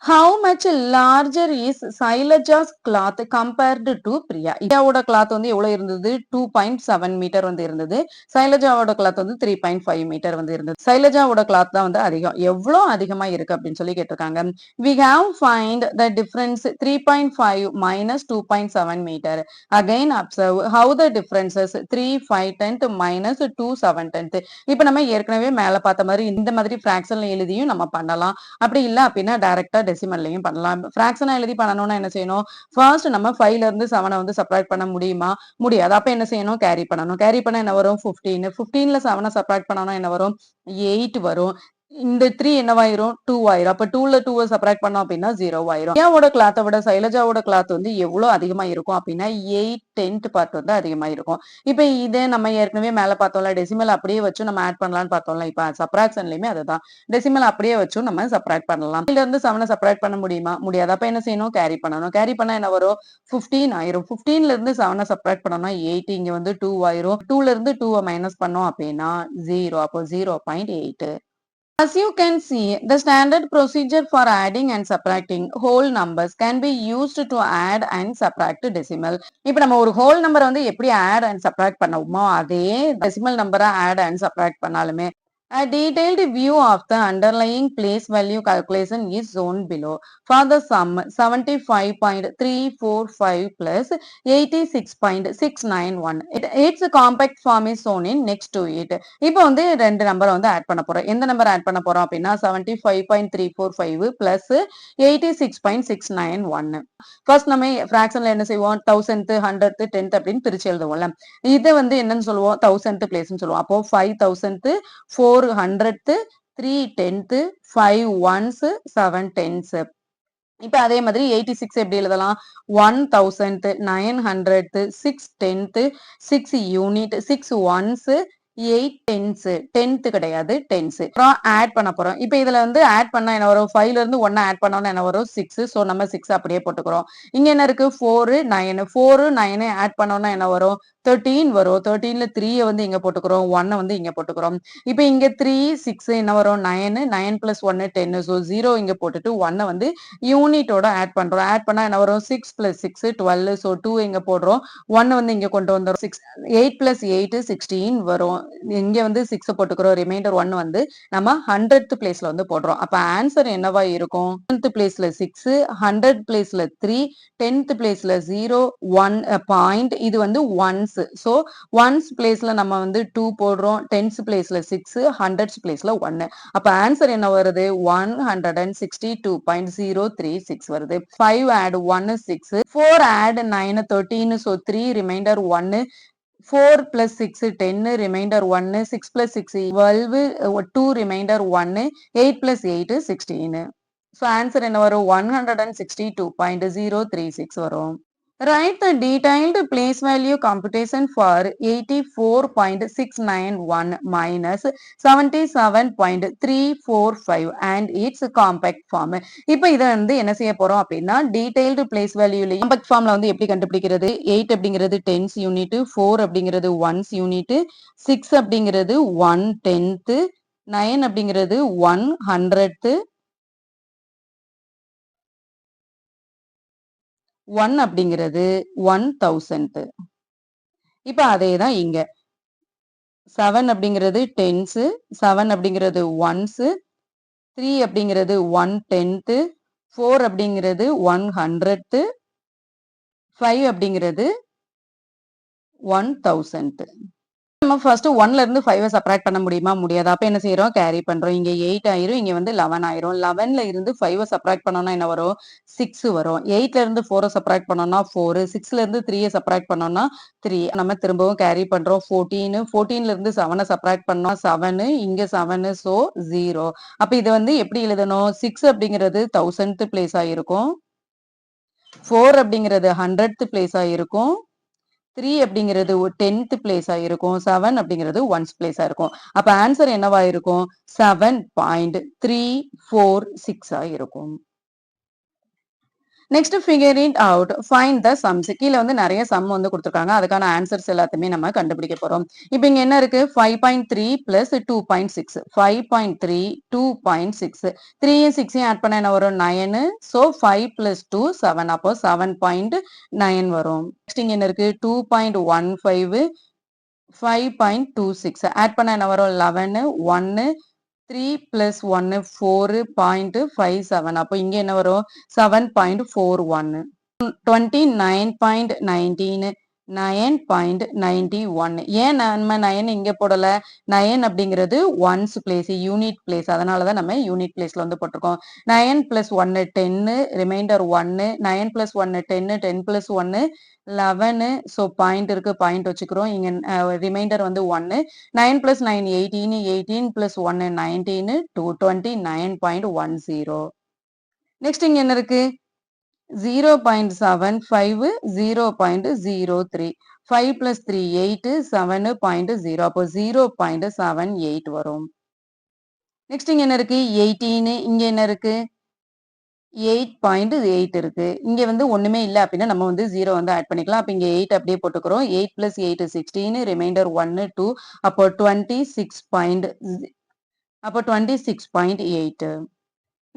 Speaker 1: How much larger is Sailaja's cloth compared to Priya? பிரியாவோட கிளாத் வந்து எவ்வளவு இருந்தது? 2.7 மீட்டர் வந்து இருந்தது. சைலஜாவோட கிளாத் வந்து 3.5 மீட்டர் வந்து இருந்தது. சைலஜாவோட கிளாத் தான் வந்து அதிகம். எவ்வளவு அதிகமா இருக்கு அப்படின்னு சொல்லி கேட்டிருக்காங்க. We have find the difference 3.5 minus 2.7 meter. Again observe how the differences 3 5/10 minus 2 7/10. இப்ப நம்ம ஏற்கனவே மேல பார்த்த மாதிரி இந்த மாதிரி பிராக்ஷன்ல எழுதியும் நம்ம பண்ணலாம். அப்படி இல்ல அப்படின்னா டைரக்டா டெசிமல்லையும் பண்ணலாம். பிராக்ஷனா எழுதி பண்ணணும்னா என்ன செய்யணும்? ஃபர்ஸ்ட் நம்ம 5ல இருந்து 7 வந்து சப்ட்ராக்ட் பண்ண முடியுமா? முடியாது. அப்ப என்ன செய்யணும்? கேரி பண்ணணும். கேரி பண்ணா என்ன வரும்? 15. 15ல 7 சப்ட்ராக்ட் பண்ணோம்னா என்ன வரும்? 8 வரும். இந்த 3 என்னவாயிரும்? 2 ஆயிரும். அப்ப 2ல 2 சப்ட்ராக்ட் பண்ணோம் அப்படின்னா 0 ஆயிரும். பிரியாவோட கிளாத்தை விட சைலஜாவோட கிளாத் வந்து எவ்வளவு அதிகமா இருக்கும் அப்படின்னா 8/10 பார்ட் வந்து அதிகமா இருக்கும். இப்ப இதே நம்ம ஏற்கனவே மேல பார்த்தோம்ல டெசிமல் அப்படியே வச்சு நம்ம ஆட் பண்ணலாம்னு பார்த்தோம்ல. இப்ப சப்ராக்ஷன்லயுமே அதுதான். டெசிமல் அப்படியே வச்சும் நம்ம சப்ட்ராக்ட் பண்ணலாம். இதுல இருந்து 7 சப்ட்ராக்ட் பண்ண முடியுமா? முடியாது. அப்ப என்ன செய்யணும்? கேரி பண்ணணும். கேரி பண்ணா என்ன வரும்? 15 ஆயிரும். 15ல இருந்து 7 சப்ட்ராக்ட் பண்ணோம்னா 8 இங்க வந்து 2 ஆயிரும். 2ல இருந்து 2 மைனஸ் பண்ணோம் அப்படின்னா 0. அப்போ 0.8. As you can see, the standard procedure for adding and subtracting whole numbers can be used to add and subtract decimal. இப்ப நம்ம ஒரு whole number வந்து எப்படி add and subtract பண்ணுவோமோ அதே decimal number add and subtract பண்ணாலுமே A detailed view of the underlying place value calculation is shown below. For the sum 75.345 plus 86.691. Its compact form is shown in next to it. இப்போ வந்து ரெண்டு நம்பரை வந்து add பண்ண போறோம். எந்த number add பண்ண போறோம் அப்படின்னா 75.345 பிளஸ் 86.691. ஃபர்ஸ்ட் நம்ம ஃபிராக்ஷன்ல என்ன செய்வோம் 1000th 100th 10th அப்படின்னு பிரிச்சு எழுதுவோம்ல. இதை வந்து என்னன்னு சொல்லுவோம் 1000th பிளேஸ்ன்னு சொல்லுவோம். அப்போ 5000th 400th 310th 5 ones 7 10s. இப்ப அதே மாதிரி 86 எப்படி எழுதலாம் 1000th 900th 6 10th 6 unit 6 ones 8 10s 10th கிடையாது 10s. அப்புறம் ஆட் பண்ண போறோம். இப்ப இதுல வந்து ஆட் பண்ணா என்ன வரும் 5ல இருந்து 1 ஆட் பண்ணோம்னா என்ன வரும் 6. சோ நம்ம 6 அப்படியே போட்டுக்கிறோம். இங்க என்ன இருக்கு 4 9 4 9 ஆட் பண்ணோம்னா என்ன வரும் 13 வரும். 13ல 3 வந்து இங்க போட்டுக்கிறோம் 1 வந்து இங்க போட்டுக்கிறோம். இப்போ இங்க 3 6 என்ன வரும் 9 9 plus 1 10. சோ 0 இங்க போட்டுட்டு 1 வந்து யூனிட்டோட ஆட் பண்றோம். ஆட் பண்ணா என்ன வரும் 6 plus 6 12. சோ 2 இங்க போடுறோம் 1 வந்து இங்க கொண்டு வந்துரும் 6 8 plus 8 16 வரும். இங்க வந்து 6 போட்டுக்கிறோம் ரிமைண்டர் 1 வந்து நம்ம 100th பிளேஸ்ல வந்து போடுறோம். அப்ப ஆன்சர் என்னவா இருக்கும் 10th பிளேஸ்ல 6 100th பிளேஸ்ல 3 10th பிளேஸ்ல 0 1 பாயிண்ட் இது வந்து ஒன்ஸ். சோ ஒன்ஸ் பிளேஸ்ல நம்ம வந்து 2 போடுறோம் 10th பிளேஸ்ல 6 100th பிளேஸ்ல 1. அப்ப ஆன்சர் என்ன வருது 162.036 வருது. 5 add 1 6 4 add 9 13. so 3 remainder 1 4 plus 6 10 remainder 1 6 plus 6 12 2 remainder 1 8 plus 8 16. so answer என்ன வரும் 162.036 வரும். Write the detailed place value computation for 84.691 minus 77.345 and its compact form. இப்போ இதை வந்து என்ன செய்ய போறோம் அப்படின்னா detailed place value compact formல வந்து எப்படி கண்டுபிடிக்கிறது 8 அப்படிங்கிறது 10s unit 4 அப்படிங்கிறது 1s unit 6 அப்படிங்கிறது 1 10th 9 அப்படிங்கிறது 1 100th 1 அப்படிங்கிறது 1000th. இப்ப அதேதான் இங்க 7 அப்படிங்கிறது 10s 7 அப்படிங்கிறது 1s 3 அப்படிங்கிறது 1 10th 4 அப்படிங்கிறது 100th 5 அப்படிங்கிறது 1000th. நம்ம ஃபர்ஸ்ட் 1ல இருந்து 5 சப்ராக்ட் பண்ண முடியுமா முடியாது. அப்ப என்ன செய்யறோம் கேரி பண்றோம். இங்க 8 ஆயிரும் இங்க வந்து 11 ஆயிரும். 11ல இருந்து 5 சப்ராக்ட் பண்ணோம்னா என்ன வரும் 6 வரும். 8ல இருந்து 4 சப்ராக்ட் பண்ணோம்னா 4 6ல இருந்து 3 சப்ராக்ட் பண்ணோம்னா 3. நம்ம திரும்பவும் கேரி பண்றோம் 14 14ல இருந்து 7 சப்ராக்ட் பண்ணா 7 இங்க 7 சோ 0. அப்ப இது வந்து எப்படி எழுதணும் 6 அப்படிங்கிறது 1000th பிளேஸ் ஆயிருக்கும் 4 அப்படிங்கிறது 100th பிளேஸ் ஆயிருக்கும் 3 அப்படிங்கிறது 10th பிளேஸ் ஆயிருக்கும் 7 அப்படிங்கிறது 1st பிளேஸ் ஆயிருக்கும். அப்ப ஆன்சர் என்னவா இருக்கும் 7.346 ஆயிருக்கும். Next figure it out find the sums. கீழே வந்து நிறைய சம் வந்து கொடுத்துருக்காங்க. அதுக்கான ஆன்சர்ஸ் எல்லாத்தையுமே நம்ம கண்டுபிடிக்க போறோம். இப்போ இங்க என்ன இருக்கு 5.3 பிளஸ் 2.6 5.3 2.6 3 6 ஆட் பண்ண என்ன வரும் 9. ஸோ 5 பிளஸ் 2 7 அப்போ 7.9 வரும். நெக்ஸ்ட் இங்க என்ன இருக்கு 2.15 5.26 ஆட் பண்ண என்ன வரும் 11 1 3 plus 1 4.57 அப்போ இங்க என்ன வரும் 7.41 29.19 9.91 ஏன் நம்ம 9 இங்க போடல 9 அப்படிங்கிறது ஒன்ஸ் பிளேஸ் யூனிட் பிளேஸ் அதனாலதான் நம்ம யூனிட் பிளேஸ்ல வந்து போட்டிருக்கோம் 9 plus 1 10 remainder 1 9 plus 1 10 10 plus 1 11 so point இருக்கு பாயிண்ட் வச்சுக்கிறோம் இங்க ரிமைண்டர் வந்து 1 9 plus 9 18 18 plus 1 19 29.10. நெக்ஸ்ட் இங்க என்ன இருக்கு 0.75 0.03 5 plus 3 8 7.0 அப்போ 0.78 வரும். நெக்ஸ்ட் இங்க என்ன இருக்கு 18 இங்க என்ன இருக்கு 8.8 இருக்கு இங்க வந்து ஒண்ணுமே இல்ல அப்படின்னா நம்ம வந்து 0 வந்து ஆட் பண்ணிக்கலாம். அப்ப இங்க 8 அப்படியே போட்டுக்கிறோம் 8 plus 8 16 ரிமைண்டர் 1 2 அப்போ 26. அப்போ 26.8.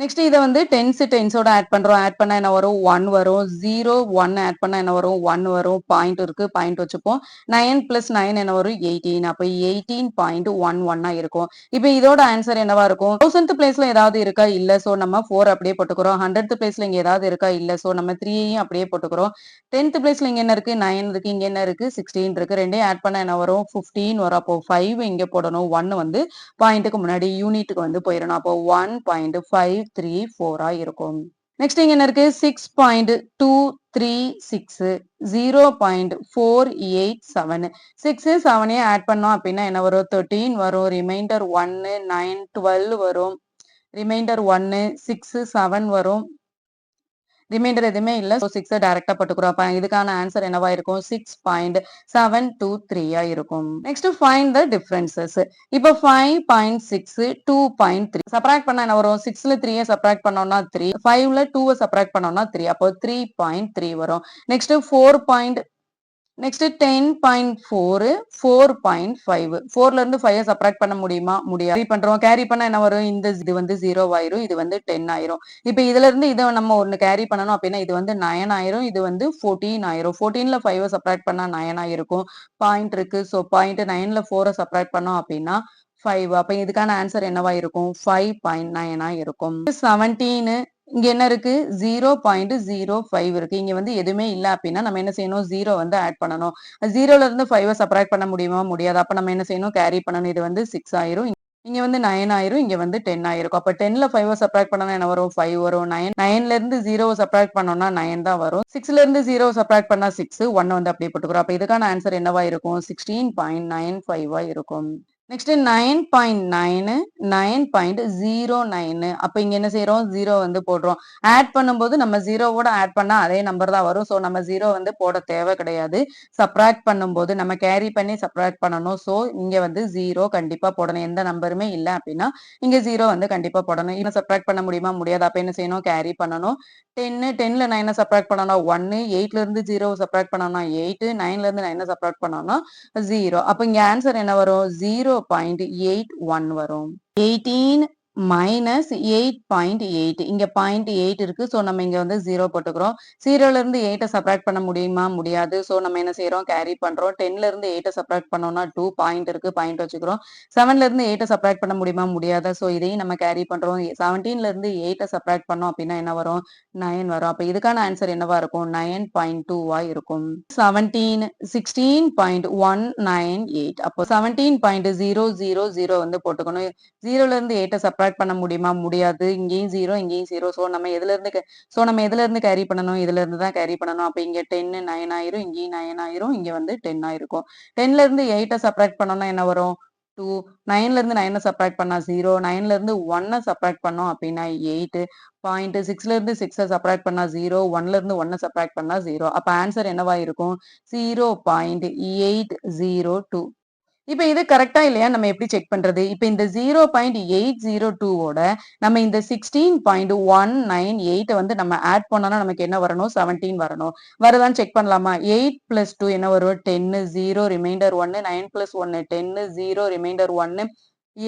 Speaker 1: நெக்ஸ்ட் இத வந்து டென்ஸோட ஆட் பண்றோம். ஆட் பண்ணா என்ன வரும்? 1 வரும். 0, 1 ஆட் பண்ணா என்ன வரும்? 1 வரும். பாயிண்ட் இருக்கு. பாயிண்ட் வச்சுப்போம். 9 பிளஸ் 9 என்ன வரும்? 18. அப்ப 18.11 இருக்கும். இப்ப இதோட ஆன்சர் என்னவா இருக்கும்? 1000th பிளேஸ்ல ஏதாவது இருக்கா? இல்ல. சோ நம்ம 4 அப்படியே போட்டுக்கிறோம். 100th பிளேஸ்ல இங்க ஏதாவது இருக்கா? இல்ல. சோ நம்ம 3யும் அப்படியே போட்டுக்கிறோம். 10th பிளேஸ்ல இங்க என்ன இருக்கு? 9 இருக்கு. இங்க என்ன இருக்கு? 16 இருக்கு. ரெண்டையும் ஆட் பண்ணா என்ன வரும்? 15 வரும். அப்போ 5 இங்க போடணும். 1 வந்து பாயிண்ட்டுக்கு முன்னாடி யூனிட்டுக்கு வந்து போயிடணும். அப்போ 1.534 இருக்கும். நெக்ஸ்ட் இங்க என்ன இருக்கு? 6.236 0.487 6 7 ஆட் பண்ணோம் அப்படின்னா என்ன வரும்? 13 வரும். ரிமைண்டர் 1 9 12 வரும். ரிமைண்டர் 1 6 7 வரும். ரிமைண்டர் எதுவுமே இல்ல. சோ 6 டைரக்டா போட்டுக்கிறோம். அப்ப இதுக்கான ஆன்சர் என்னவா இருக்கும்? 6.723 இருக்கும். Next find the differences. இப்ப 5.6 2.3 சப்ட்ராக்ட் பண்ணா என்ன வரும்? 6ல 3 சப்ட்ராக்ட் பண்ணோம்னா 3, 5ல 2 சப்ட்ராக்ட் பண்ணோம்னா 3. அப்போ 3.3 வரும். நெக்ஸ்ட் 4. நெக்ஸ்ட் 10.4 4.5 4ல இருந்து 5 சப்ட்ராக்ட் பண்ண முடியுமா? முடியாது. கேரி பண்றோம். கேரி பண்ணா என்ன வரும்? இது வந்து 0 ஆயிரும். இது வந்து 10 ஆயிரும். இப்ப இதுல இருந்து இதை நம்ம ஒண்ணு கேரி பண்ணணும் அப்படின்னா இது வந்து 9 ஆயிரும். இது வந்து 14 ஆயிரும். 14ல 5 சப்ட்ராக்ட் பண்ணா 9 ஆயிருக்கும். பாயிண்ட் இருக்கு. சோ பாயிண்ட் 9ல 4 சப்ட்ராக்ட் பண்ணோம் அப்படின்னா 5. அப்ப இதுக்கான ஆன்சர் என்னவா இருக்கும்? 5.9 இருக்கும். 17 இங்க என்ன இருக்கு? 0.05 இருக்கு. இங்க வந்து எதுவுமே இல்ல அப்படின்னா நம்ம என்ன செய்யணும்? 0 வந்து ஆட் பண்ணணும். 0ல இருந்து 5 சப்ட்ராக்ட் பண்ண முடியுமா? முடியாது. அப்ப நம்ம என்ன செய்யணும்? கேரி பண்ணணும். இது வந்து 6 ஆயிரும். இங்க வந்து 9 ஆயிரும். இங்க வந்து 10 ஆயிருக்கும். அப்ப 10ல 5 சப்ட்ராக்ட் பண்ணா என்ன வரும்? 5 வரும். 9ல இருந்து 0 சப்ட்ராக்ட் பண்ணோம்னா 9 தான் வரும். 6ல இருந்து 0 சப்ட்ராக்ட் பண்ணா 6, 1 வந்து அப்படியே போட்டுக்கிறோம். அப்ப இதுக்கான ஆன்சர் என்னவா இருக்கும்? 16.95 இருக்கும். நெக்ஸ்ட் 9.9 9.09 அப்ப இங்க என்ன செய்யறோம்? 0 வந்து போடுறோம். ஆட் பண்ணும்போது நம்ம 0வோட ஆட் பண்ணா அதே நம்பர் தான் வரும். சோ நம்ம 0 வந்து போட தேவை கிடையாது. சப்ட்ராக்ட் பண்ணும்போது நம்ம கேரி பண்ணி சப்ட்ராக்ட் பண்ணணும். சோ இங்க வந்து 0 கண்டிப்பா போடணும். எந்த நம்பருமே இல்ல அப்படின்னா இங்க 0 வந்து கண்டிப்பா போடணும். இன்னும் சப்ட்ராக்ட் பண்ண முடியுமா? முடியாது. அப்ப என்ன செய்யணும்? கேரி பண்ணணும். 10 10ல 9 சப்ட்ராக்ட் பண்ணோம்னா 1, 8ல இருந்து 0 சப்ட்ராக்ட் பண்ணோம்னா 8, 9ல இருந்து 9 சப்ட்ராக்ட் பண்ணோம்னா 0. அப்ப இங்க ஆன்சர் என்ன வரும்? 0.81 வரும். 18 மைனஸ் 8.8 இங்க 0.8 இருக்கு. சோ நம்ம இங்க வந்து 0 போட்டுக்கிறோம். 0ல இருந்து 8 சப்ட்ராக்ட் பண்ண முடியுமா? முடியாது. சோ நம்ம என்ன செய்யறோம்? கேரி பண்றோம். 10ல இருந்து 8 சப்ட்ராக்ட் பண்ணோம்னா 2 பாயிண்ட் இருக்கு. பாயிண்ட் வச்சுக்கிறோம். 7ல இருந்து 8 சப்ட்ராக்ட் பண்ண முடியுமா? முடியாது. சோ இதையும் நம்ம கேரி பண்றோம். 17ல இருந்து 8 சப்ட்ராக்ட் பண்ணோம் அப்படின்னா என்ன வரும்? 9 வரும். அப்ப இதுக்கான ஆன்சர் என்னவா இருக்கும்? 9.2 இருக்கும். 17 16.198 அப்போ 17.000 வந்து போட்டுக்கணும். 0ல இருந்து 8 சப்ட்ராக்ட் பண்ண முடியுமா? முடியாது. இங்கேயும் 0 இங்கேயும் 0. சோ நம்ம எதுல இருந்து கேரி பண்ணணும்? இதுல இருந்து தான் கேரி பண்ணணும். அப்ப இங்க 10 9 ஆயிரும். இங்கேயும் 9 ஆயிரும். இங்க வந்து 10 ஆயிருக்கும். 10ல இருந்து 8 சப்ட்ராக்ட் பண்ணோம்னா என்ன வரும்? 2 9ல இருந்து 9 சப்ட்ராக்ட் பண்ணா 0 9ல இருந்து 1 சப்ட்ராக்ட் பண்ணோம் அப்படின்னா 8 பாயிண்ட் 6ல இருந்து 6 சப்ட்ராக்ட் பண்ணா 0 1ல இருந்து 1 சப்ட்ராக்ட் பண்ணா 0. அப்ப ஆன்சர் என்னவா இருக்கும்? 0.802. இப்ப இது கரெக்ட்டா இல்லையா நம்ம எப்படி செக் பண்றது? இப்ப இந்த 0.802 நம்ம இந்த 16.198 வந்து நம்ம ஆட் பண்ணோம்னா நமக்கு என்ன வரணும்? 17 வரணும். வருதான்னு செக் பண்ணலாமா? 8 பிளஸ் 2 என்ன வரும்? 10 0 ரிமைண்டர் 1 9 பிளஸ் 1 10 0 ரிமைண்டர் 1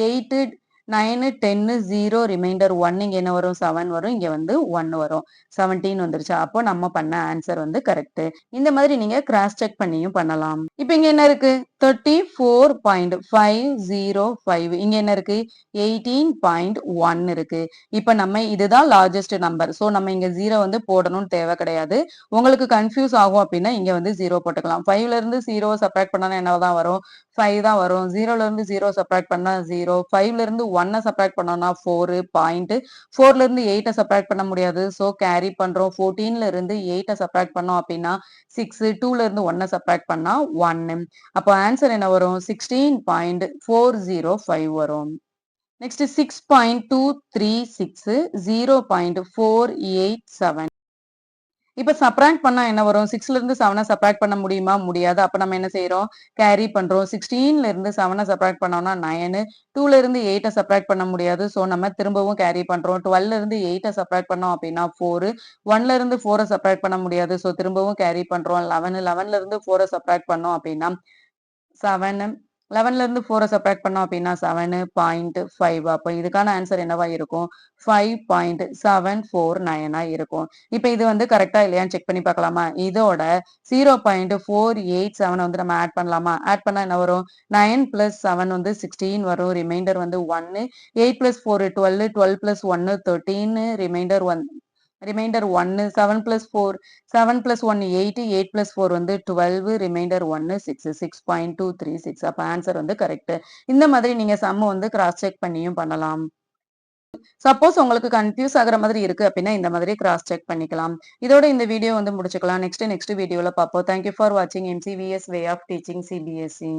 Speaker 1: 8 9 10 0 ரிமைண்டர் 1 இங்க என்ன வரும்? 7 வரும். இங்க வந்து 1 வரும். 17 வந்துருச்சா? அப்போ நம்ம பண்ண ஆன்சர் வந்து கரெக்ட். இந்த மாதிரி நீங்க கிராஸ் செக் பண்ணியும் பண்ணலாம். இப்ப இங்க என்ன இருக்கு? 34.505 இங்க என்ன இருக்கு? 18.1 இருக்கு. இப்ப நம்ம இதுதான் லார்ஜஸ்ட் நம்பர். சோ நம்ம இங்க 0 வந்து போடணும்னு தேவை கிடையாது. உங்களுக்கு கன்ஃபியூஸ் ஆகும் அப்படின்னா இங்க வந்து 0 போட்டுக்கலாம். 5ல இருந்து 0 சப்ட்ராக்ட் பண்ணா என்னதான் வரும்? 5 தான் வரும். 0ல இருந்து 0 சப்ட்ராக்ட் பண்ணா 0. 5ல இருந்து 1 சப்ட்ராக்ட் பண்ணோம்னா 4 பாயிண்ட். 4ல இருந்து 8 சப்ட்ராக்ட் பண்ண முடியாது. சோ கேரி பண்றோம். 14ல இருந்து 8 சப்ட்ராக்ட் பண்ணோம் அப்படின்னா 6 2ல இருந்து 1 சப்ட்ராக்ட் பண்ணா 1. அப்போ ஆன்சர் என்ன வரும்? 16.405 வரும். நெக்ஸ்ட் 6.236 0.487 இப்ப சப்ட்ராக்ட் பண்ணா என்ன வரும்? 6ல இருந்து 7 சப்ட்ராக்ட் பண்ண முடியுமா? முடியாது. அப்ப நம்ம என்ன செய்யறோம்? கேரி பண்றோம். 16ல இருந்து 7 சப்ட்ராக்ட் பண்ணோம்னா 9 2ல இருந்து 8 சப்ட்ராக்ட் பண்ண முடியாது. சோ நம்ம திரும்பவும் கேரி பண்றோம். 12ல இருந்து 8 சப்ட்ராக்ட் பண்ணோம் அப்படின்னா 4 1ல இருந்து 4 சப்ட்ராக்ட் பண்ண முடியாது. சோ திரும்பவும் கேரி பண்றோம். 11ல இருந்து 4 சப்ட்ராக்ட் பண்ணோம் அப்படின்னா 7 11ல இருந்து 4 சப்ட்ராக்ட் பண்ணோம் அப்படின்னா 7.5. அப்போ இதுக்கான ஆன்சர் என்னவா இருக்கும்? 5.749 இருக்கும். இப்ப இது வந்து கரெக்ட்டா இல்லையான்னு செக் பண்ணி பார்க்கலாமா? இதோட 0.487 வந்து நம்ம ஆட் பண்ணலாமா? ஆட் பண்ணா என்ன வரும்? 9 + 7 வந்து 16 வரும். ரிமைண்டர் வந்து 1. 8 + 4 12, 12 + 1 13, ரிமைண்டர் 1, 7 + 4 7 + 1 8, 8 + 4 வந்து 12, ரிமைண்டர் 1 6, 6.236. அப்ப ஆன்சர் வந்து கரெக்ட். இந்த மாதிரி நீங்க சம் வந்து கிராஸ் செக் பண்ணியும் பண்ணலாம். சப்போஸ் உங்களுக்கு கன்ஃபியூஸ் ஆகுற மாதிரி இருக்கு அப்படின்னா இந்த மாதிரி கிராஸ் செக் பண்ணிக்கலாம். இதோட இந்த வீடியோ வந்து முடிச்சுக்கலாம். நெக்ஸ்ட் வீடியோல பார்ப்போம். தேங்க் யூ ஃபார் வாட்சிங் MCVS way of teaching CBSE.